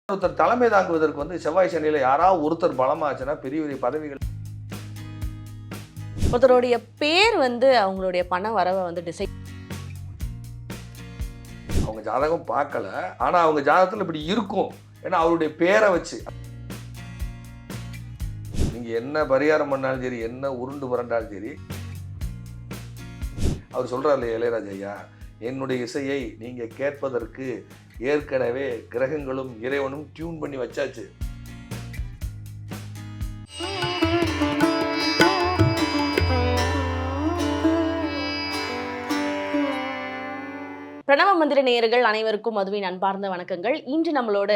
ஒருத்தர் தலைமை தாங்குவதற்கு செவ்வாய் சனியில யாராவது ஒருத்தர் பலமாச்சுன்னா பெரிய பெரிய பதவிகள். ஒருத்தருடைய பேர் அவங்களுடைய பண வரவை டிசைட். அவங்க ஜாதகம் பார்க்கல, ஆனா அவங்க ஜாதகத்தில் இப்படி இருக்கும். ஏன்னா அவருடைய பேரை வச்சு நீங்க என்ன பரிகாரம் பண்ணாலும் சரி, என்ன உருண்டு புரண்டாலும் சரி, அவர் சொல்றாரு இல்லையா இளையராஜா ஐயா, என்னுடைய இசையை நீங்க கேட்பதற்கு ஏற்கனவே கிரகங்களும் இறைவனும் டியூன் பண்ணி வச்சாச்சு. பிரணவ மந்திர நேயர்கள் அனைவருக்கும் மதுவின் அன்பார்ந்த வணக்கங்கள். இன்று நம்மளோட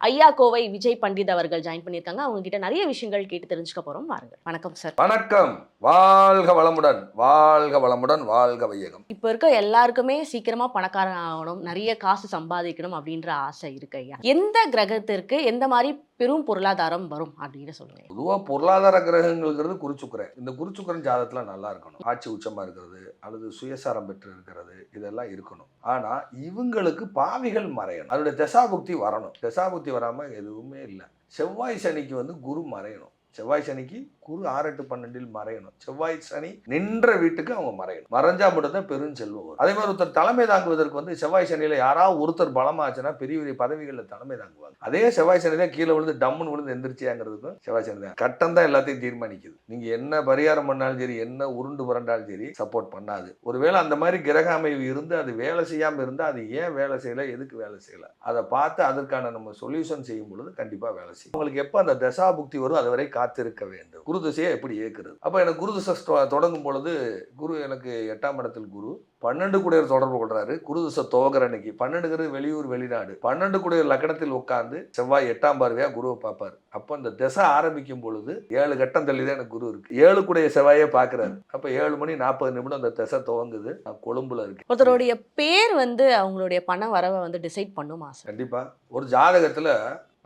ஐயா கோவை விஜய் பண்டித் அவர்கள் ஜாயின் பண்ணியிருக்காங்க. அவங்க கிட்ட நிறைய விஷயங்கள் கேட்டு தெரிஞ்சுக்க போறோம். வாருங்கள். வணக்கம் சார். வணக்கம். வாழ்க வளமுடன், வாழ்க வளமுடன், வாழ்க வையகம். இப்ப இருக்க எல்லாருக்குமே சீக்கிரமா பணக்காரன் ஆகணும், நிறைய காசு சம்பாதிக்கணும் அப்படின்ற ஆசை இருக்கு ஐயா. எந்த கிரகத்திற்கு எந்த மாதிரி பெரும் பொருளாதாரம் வரும் அப்படின்னு சொல்லுங்க. பொதுவாக பொருளாதார கிரகங்கள்ங்கிறது குருச்சுக்கரன். இந்த குருச்சுக்கரன் ஜாதகத்துல நல்லா இருக்கணும், ஆட்சி உச்சமா இருக்கிறது அல்லது சுயசாரம் பெற்று இருக்கிறது, இதெல்லாம் இருக்கணும். ஆனா இவங்களுக்கு பாவிகள் மறையணும், அதோட தசாபுக்தி வரணும். தசாபுக்தி வராம எதுவுமே இல்லை. செவ்வாய் சனிக்கு குரு மறையணும். செவ்வாய் சனிக்கு குரு 6, 8, 12 மறையணும். செவ்வாய் சனி நின்ற வீட்டுக்கு அவங்க மறையணும். மறைஞ்சா மட்டும் தான் பெருஞ்செல்வம் வரும். அதே மாதிரி ஒருத்தர் தலைமை தாங்குவதற்கு செவ்வாய் சனியில யாராவது ஒருத்தர் பலமாச்சுன்னா பெரிய பெரிய பதவிகளில் தலைமை தாங்குவாங்க. அதே செவ்வாய் சனி தான் கீழே விழுந்து டம்முன்னு விழுந்து எந்திரிச்சியாங்கிறதுக்கும் செவ்வாய் சனி தான். கட்டம் தான் எல்லாத்தையும் தீர்மானிக்குது. நீங்க என்ன பரிகாரம் பண்ணாலும் சரி, என்ன உருண்டு புரண்டாலும் சரி, சப்போர்ட் பண்ணாது. ஒருவேளை அந்த மாதிரி கிரக அமைவு இருந்து அது வேலை செய்யாம இருந்தா அது ஏன் வேலை செய்யல, எதுக்கு வேலை செய்யல, அதை பார்த்து அதற்கான நம்ம சொல்யூஷன் செய்யும் பொழுது கண்டிப்பா வேலை செய்யும். உங்களுக்கு எப்ப அந்த தசாபுக்தி வரும் அதுவரை காத்திருக்க வேண்டும். குரு திசையை எப்படி ஏற்கிறது? அப்ப எனக்கு குரு திசை தொடங்கும் பொழுது குரு எனக்கு 8ஆம் இடத்தில் குரு 12 குடையர் தொடர்பு கொள்றாரு. குரு திசை துவக்கிற அன்னைக்கு 12 வெளியூர் வெளிநாடு 12 குடையர் லக்கணத்தில் உட்கார்ந்து செவ்வாய் 8ஆம் பார்வையா குருவை பார்ப்பாரு. அப்ப அந்த திசை ஆரம்பிக்கும் பொழுது 7 கட்டம் தள்ளிதான் எனக்கு குரு இருக்கு. 7 குடைய செவ்வாயே பாக்குறாரு. அப்ப 7 மணி 40 நிமிடம் அந்த திசை துவங்குது. நான் கொழும்புல இருக்கு. ஒருத்தருடைய பேர் அவங்களுடைய பண வரவை டிசைட் பண்ணுமா சார்? கண்டிப்பா. ஒரு ஜாதகத்துல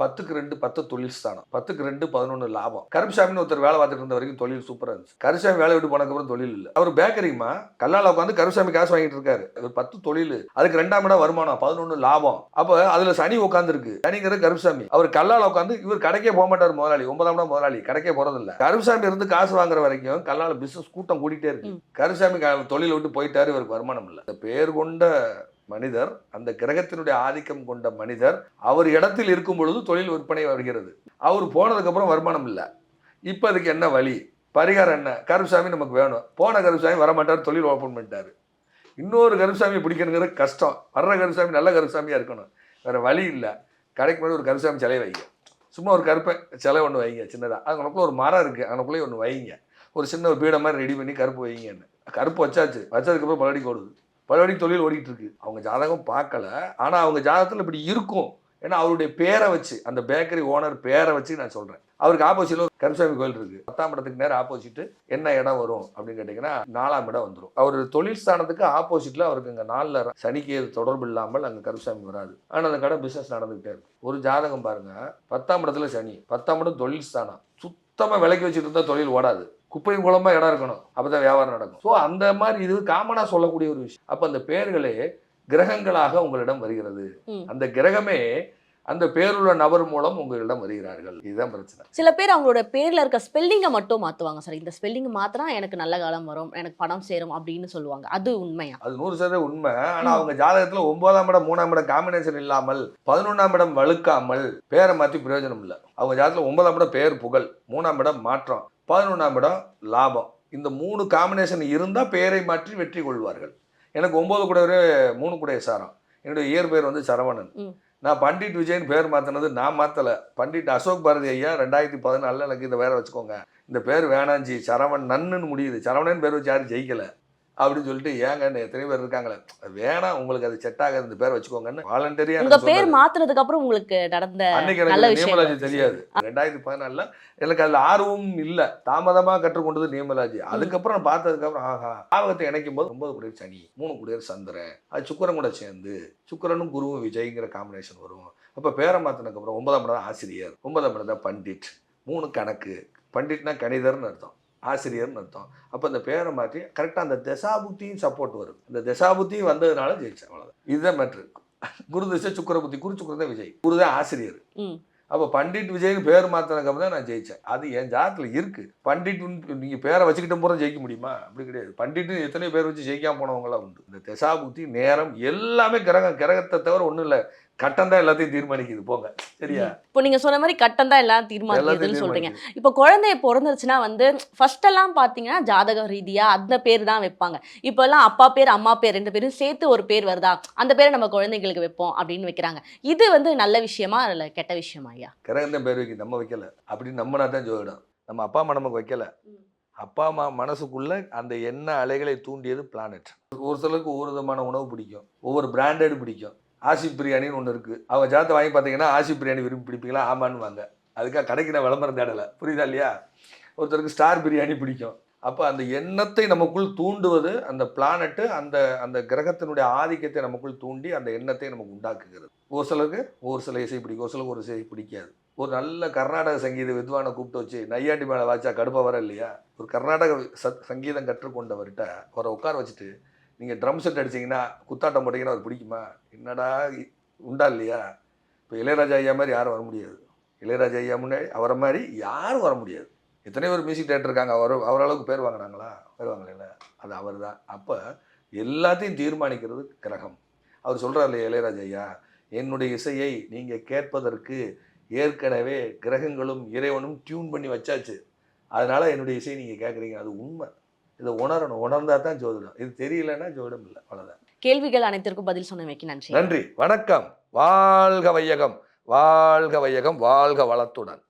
10க்கு 2 10 தொழில் ஸ்தானம், 10க்கு 2 11 லாபம். கருப்புசாமின்னு ஒருத்தர் வேலை பார்த்துட்டு இருந்த வரைக்கும் தொழில் சூப்பரா இருந்துச்சு. கருப்புசாமி வேலை விட்டு போனதுக்கப்புறம் தொழில் இல்லை. அவர் பேக்கரிமா கல்லால உட்காந்து கருப்புசாமி காசு வாங்கிட்டு இருக்காரு. 10 தொழில், அதுக்கு 2ஆம் இடம் வருமானம், 11 லாபம். அப்ப அதுல சனி உட்கார்ந்து இருக்கு. சனிங்கிற கருப்புசாமி அவர் கல்லால உட்காந்து, இவர் கடைக்கே போக மாட்டார். முதலாளி 9ஆம் இடம் முதலாளி கடைக்கே போறதில்ல. கருப்புசாமி இருந்து காசு வாங்குற வரைக்கும் கல்லால பிசினஸ் கூட்டம் கூட்டிட்டே இருக்கு. கருப்புசாமி தொழில் விட்டு போயிட்டாரு, இவருக்கு வருமானம் இல்லை. பேர் கொண்ட மனிதர், அந்த கிரகத்தினுடைய ஆதிக்கம் கொண்ட மனிதர், அவர் இடத்தில் இருக்கும் பொழுது தொழில் விற்பனை வருகிறது. அவர் போனதுக்கு அப்புறம் வருமானம் இல்லை. இப்ப அதுக்கு என்ன வழி, பரிகாரம் என்ன? கருப்புசாமி நமக்கு வேணும். போன கருப்புசாமி வரமாட்டார், தொழில் ஓப்பன் பண்ணிட்டாரு. இன்னொரு கருப்புசாமி பிடிக்கணுங்கிற கஷ்டம். வர்ற கருப்புசாமி நல்ல கருப்புசாமியா இருக்கணும், வேற வழி இல்லை. கடைக்கு முன்னாடி ஒரு கருப்புசாமி சிலை வைங்க, சும்மா ஒரு கருப்பை சிலை ஒன்று வைங்க சின்னதாக. அதுக்குள்ள ஒரு மரம் இருக்கு, அதுக்குள்ளேயே ஒன்று வைங்க, ஒரு சின்ன ஒரு பீடம் மாதிரி ரெடி பண்ணி கருப்பு வைங்கன்னு. கருப்பு வச்சாச்சு, வச்சதுக்கப்புறம் பலடி ஓடுது, பலவடி தொழில் ஓடிட்டு இருக்கு. அவங்க ஜாதகம் பார்க்கல, ஆனா அவங்க ஜாதகத்தில் இப்படி இருக்கும். ஏன்னா அவருடைய பேரை வச்சு, அந்த பேக்கரி ஓனர் பேரை வச்சு நான் சொல்றேன். அவருக்கு ஆப்போசிட்ல ஒரு கருப்புசாமி கோயில் இருக்கு. 10ஆம் இடத்துக்கு நேரம் ஆப்போசிட் என்ன இடம் வரும் அப்படின்னு கேட்டீங்கன்னா 4ஆம் இடம் வந்துடும். அவர் தொழில் ஸ்தானத்துக்கு ஆப்போசிட்ல அவருக்கு இங்க 4ல் சனிக்கு தொடர்பு இல்லாமல் அங்க கருப்புசாமி வராது. ஆனா அந்த கடை பிசினஸ் நடந்துகிட்டே இருக்கு. ஒரு ஜாதகம் பாருங்க, 10ஆம் இடத்துல சனி, 10ஆம் இடம் தொழில் ஸ்தானம், சுத்தமா விலைக்கு வச்சுட்டு இருந்தா தொழில் ஓடாது. குப்பையும் குளமா இடம் இருக்கணும், அப்பதான் வியாபாரம் நடக்கும். ஸோ அந்த மாதிரி இது காமனா சொல்லக்கூடிய ஒரு விஷயம். அப்ப அந்த பேர்களே கிரகங்களாக உங்களிடம் வருகிறது. அந்த கிரகமே அந்த பேருள்ள நபர் மூலம் உங்களிடம் வருகிறார்கள். இதுதான் பிரச்சனை. சில பேர் அவங்களோட பேர்ல இருக்க ஸ்பெல்லிங்கை மட்டும் மாத்துவாங்க சார். இந்த ஸ்பெல்லிங் மாத்தினா எனக்கு நல்ல காலம் வரும், எனக்கு பணம் சேரும் அப்படின்னு சொல்லுவாங்க. அது உண்மையா? அது 100% உண்மை. ஆனா அவங்க ஜாதகத்துல 9ஆம் இடம் 3ஆம் இடம் காம்பினேஷன் இல்லாமல், 11ஆம் இடம் வழுக்காமல் பேரை மாற்றி பிரயோஜனம் இல்லை. அவங்க ஜாதகத்துல 9ஆம் இடம் பேர் புகழ், 3ஆம் இடம் மாற்றம், 11ஆம் இடம் லாபம். இந்த 3 காம்பினேஷன் இருந்தா பேரை மாற்றி வெற்றி கொள்வார்கள். எனக்கு 9 கூடையவரே 3 கூடைய சாரம். என்னுடைய இயற்பெயர் சரவணன். நான் பண்டிட் விஜயன் பேர் மாற்றினது நான் மாற்றலை. பண்டிட் அசோக் பாரதி ஐயா 2014 எனக்கு இந்த பேரை வச்சுக்கோங்க, இந்த பேர் வேணாஞ்சி, சரவண் நன்னுன்னு முடியுது, சரவணன் பேர் வச்சு யாரும் ஜெயிக்கலை அப்படின்னு சொல்லிட்டு, ஏங்க எத்தனை பேர் இருக்காங்களே, வேணாம் உங்களுக்கு அது செட் ஆகாது, இந்த பேர் வச்சுக்கோங்கன்னு வாலண்டரியா. உங்க பேர் மாத்துறதுக்கு அப்புறம் உங்களுக்கு நடந்த அன்னைக்கு எனக்கு நியமலாஜி தெரியாது. 2014 எனக்கு அதுல ஆர்வமும் இல்லை, தாமதமா கற்றுக்கொண்டது நியமலாஜி. அதுக்கப்புறம் நான் பார்த்ததுக்கு அப்புறம் ஆஹா, ஆவகத்தை இணைக்கும் போது 9 குடையர் சனி, 3 குடையர் சந்திரன், அது சுக்கிரன் கூட சேர்ந்து சுக்கிரனும் குருவும் விஜய்ங்கிற காம்பினேஷன் வரும். அப்ப பேரை மாத்தினதுக்கு அப்புறம் 9ஆம் இடம் ஆசிரியர், 9ஆம் இடம் தான் பண்டிட், 3 கணக்கு, பண்டிட்னா கணிதர்னு அர்த்தம், ஆசிரியர்னு அர்த்தம். அப்போ அந்த பேரை மாற்றி கரெக்டாக அந்த தசாபுத்தியும் சப்போர்ட் வரும். அந்த தசாபுத்தியும் வந்ததுனால ஜெயிச்சேன், அவ்வளோதான். இதுதான் மேட்ரு. குரு திசை சுக்கிர புத்தி, குரு சுக்கிரன் தான் விஜய், குரு தான் ஆசிரியர். ம். அப்போ பண்டிட் விஜய்னு பேர் மாத்தினதுக்கு தான் நான் ஜெயிச்சேன். அது என் ஜாதகத்தில் இருக்கு. பண்டிட் நீங்க பேரை வச்சுக்கிட்ட போற ஜெயிக்க முடியுமா? அப்படி கிடையாது. பண்டிட்னு எத்தனையோ பேர் வச்சு ஜெயிக்காம போனவங்களாம் உண்டு. இந்த திசா புத்தி, நேரம் எல்லாமே கிரகத்தை தவிர ஒன்றும் இல்லை. கட்டம் தான் எல்லாத்தையும் தீர்மானிக்குது போங்க. சரியா? இப்போ நீங்க சொன்ன மாதிரி கட்டம் தான் எல்லாம் தீர்மானிக்குதுன்னு சொல்றீங்க. இப்போ குழந்தை பிறந்துருச்சுன்னா வந்து ஃபர்ஸ்ட் எல்லாம் பாத்தீங்கன்னா ஜாதக ரீதியா அந்த பேர் தான் வைப்பாங்க. இப்போ எல்லாம் அப்பா பேர் அம்மா பேர் 2 பேரும் சேர்த்து ஒரு பேர் வருதா, அந்த பேரை நம்ம குழந்தைங்களுக்கு வைப்போம் அப்படின்னு வைக்கிறாங்க. இது வந்து நல்ல விஷயமா இல்ல கெட்ட விஷயமா ஐயா? கிரகம் தான் பேர் வைக்குது, நம்ம வைக்கல. அப்படின்னு நம்பினா தான் ஜோதிடம். நம்ம அப்பா அம்மா நமக்கு வைக்கல. அப்பா அம்மா மனசுக்குள்ள அந்த எண்ண அலைகளை தூண்டியது பிளானட். ஒரு சிலருக்கு ஒவ்வொரு விதமான உணவு பிடிக்கும், ஒவ்வொரு பிராண்டட் பிடிக்கும். ஆசிப் பிரியாணின்னு ஒன்று இருக்குது. அவங்க ஜாதத்தை வாங்கி பார்த்தீங்கன்னா ஆசிப் பிரியாணி விரும்பி பிடிப்பீங்களா? ஆமான்னு வாங்க. அதுக்காக கடைக்கு நான் விளம்பரம் தேடலை. புரியுதா இல்லையா? ஒருத்தருக்கு ஸ்டார் பிரியாணி பிடிக்கும். அப்போ அந்த எண்ணத்தை நமக்குள் தூண்டுவது அந்த பிளானட்டு, அந்த அந்த கிரகத்தினுடைய ஆதிக்கத்தை நமக்குள் தூண்டி அந்த எண்ணத்தை நமக்கு உண்டாக்குகிறது. ஒரு சிலருக்கு ஒரு சில இசை பிடிக்கும், ஒரு சிலருக்கு ஒரு இசை பிடிக்காது. ஒரு நல்ல கர்நாடக சங்கீத வித்வானை கூப்பிட்டு வச்சு நையாண்டி மேலே வாச்சா கடுப்பாக வர இல்லையா? ஒரு கர்நாடக சங்கீதம் கற்றுக்கொண்டவர்கிட்ட அவரை உட்கார வச்சுட்டு நீங்கள் ட்ரம் செட் அடிச்சிங்கன்னா, குத்தாட்டம் போட்டிங்கன்னா அவர் பிடிக்குமா? என்னடா உண்டா இல்லையா? இப்போ இளையராஜா ஐயா மாதிரி யாரும் வர முடியாது. இளையராஜா ஐயா முன்னாடி அவரை மாதிரி யாரும் வர முடியாது. எத்தனையோ ஒரு மியூசிக் டேரக்டர் இருக்காங்க. அவரளவுக்கு பேர் வாங்கினாங்களா? பேர் வாங்கல. அது அவர் தான். அப்போ எல்லாத்தையும் தீர்மானிக்கிறது கிரகம். அவர் சொல்கிறார் இல்லையா இளையராஜா ஐயா, என்னுடைய இசையை நீங்கள் கேட்பதற்கு ஏற்கனவே கிரகங்களும் இறைவனும் டியூன் பண்ணி வச்சாச்சு. அதனால் என்னுடைய இசையை நீங்கள் கேட்குறீங்க. அது உண்மை. இதை உணரணும். உணர்ந்தா தான் ஜோதிடம். இது தெரியலன்னா ஜோதிடம் இல்லை. அவ்வளோதான். கேள்விகள் அனைத்திற்கும் பதில் சொன்னமைக்கு நன்றி. நன்றி. வணக்கம். வாழ்க வையகம், வாழ்க வையகம், வாழ்க வளத்துடன்.